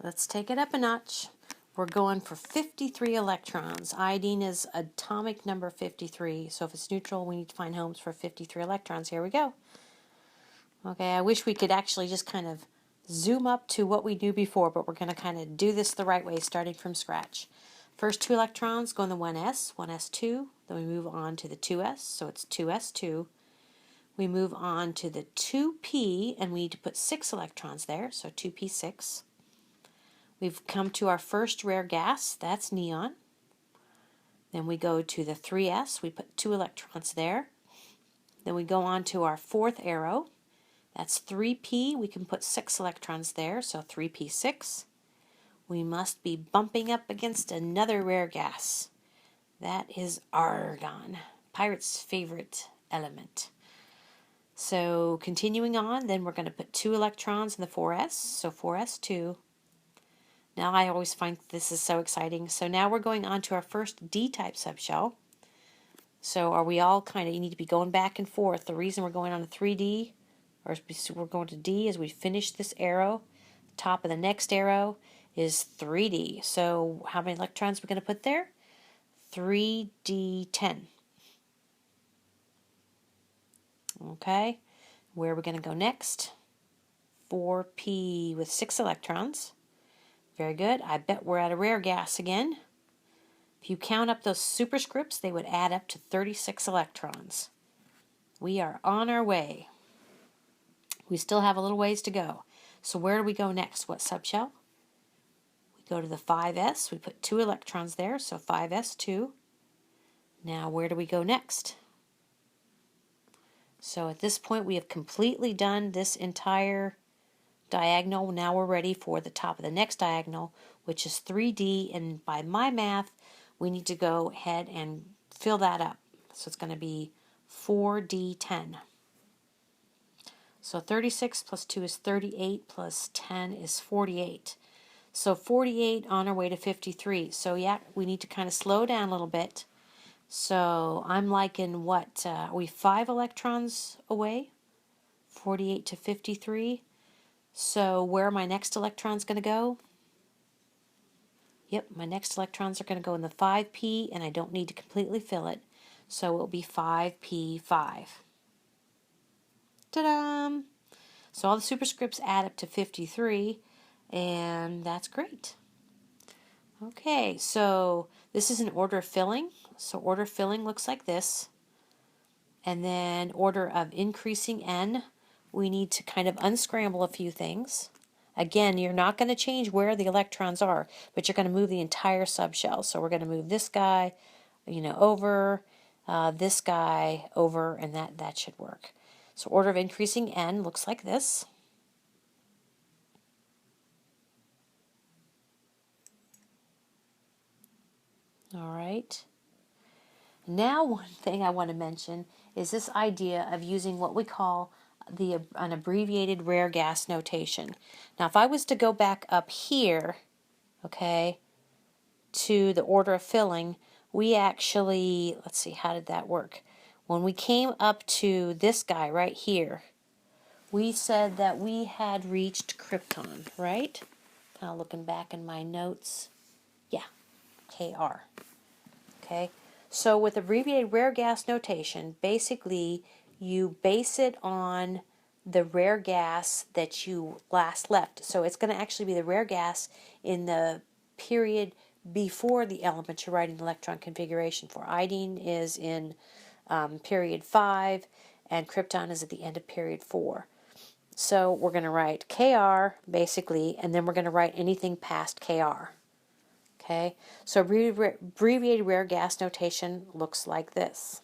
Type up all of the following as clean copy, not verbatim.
Let's take it up a notch. We're going for 53 electrons. Iodine is atomic number 53, so if it's neutral, we need to find homes for 53 electrons. Here we go. Okay, I wish we could actually just kind of zoom up to what we knew before, but we're going to kind of do this the right way, starting from scratch. First 2 electrons go in the 1s, 1s2, then we move on to the 2s, so it's 2s2. We move on to the 2p, and we need to put 6 electrons there, so 2p6. We've come to our first rare gas, that's neon. Then we go to the 3s, we put 2 electrons there. Then we go on to our 4th arrow, that's 3p, we can put 6 electrons there, so 3p6. We must be bumping up against another rare gas. That is argon, pirate's favorite element. So continuing on, then we're going to put 2 electrons in the 4s, so 4s2. Now I always find this is so exciting. So now we're going on to our first D-type subshell. So are we all kind of, you need to be going back and forth. The reason we're going on to 3D, or we're going to D, is we finish this arrow. Top of the next arrow is 3D. So how many electrons are we going to put there? 3D10. Okay, where are we going to go next? 4P with 6 electrons. Very good. I bet we're at a rare gas again. If you count up those superscripts, they would add up to 36 electrons. We are on our way. We still have a little ways to go. So where do we go next? What subshell? We go to the 5s. We put 2 electrons there, so 5s2. Now where do we go next? So at this point we have completely done this entire diagonal. Now we're ready for the top of the next diagonal, which is 3D, and by my math we need to go ahead and fill that up. So it's going to be 4D10. So 36 plus 2 is 38 plus 10 is 48. So 48 on our way to 53. So yeah, we need to kind of slow down a little bit. So I'm liking what, are we 5 electrons away? 48 to 53. So where are my next electrons going to go? Yep, my next electrons are going to go in the 5p, and I don't need to completely fill it. So it will be 5p5. Ta-da! So all the superscripts add up to 53, and that's great. Okay, so this is an order of filling. So order of filling looks like this. And then order of increasing n, we need to kind of unscramble a few things. Again, you're not going to change where the electrons are, but you're going to move the entire subshell. So we're going to move this guy, over, this guy over, and that should work. So order of increasing n looks like this. All right. Now one thing I want to mention is this idea of using what we call an abbreviated rare gas notation. Now if I was to go back up here, okay, to the order of filling, we actually, let's see, how did that work? When we came up to this guy right here, we said that we had reached krypton, right? Kind of looking back in my notes. Yeah, Kr. Okay, so with abbreviated rare gas notation, basically you base it on the rare gas that you last left. So it's going to actually be the rare gas in the period before the element you're writing the electron configuration for. Iodine is in period 5, and krypton is at the end of period 4. So we're going to write Kr, basically, and then we're going to write anything past Kr. Okay, so abbreviated rare gas notation looks like this.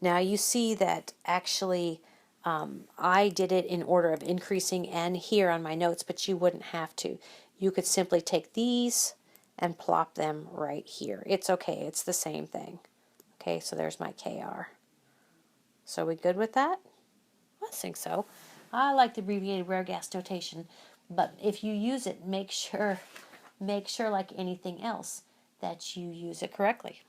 Now you see that actually I did it in order of increasing n here on my notes, but you wouldn't have to. You could simply take these and plop them right here. It's okay, it's the same thing. Okay, so there's my Kr. So we good with that? I think so. I like the abbreviated rare gas notation, but if you use it, make sure like anything else that you use it correctly.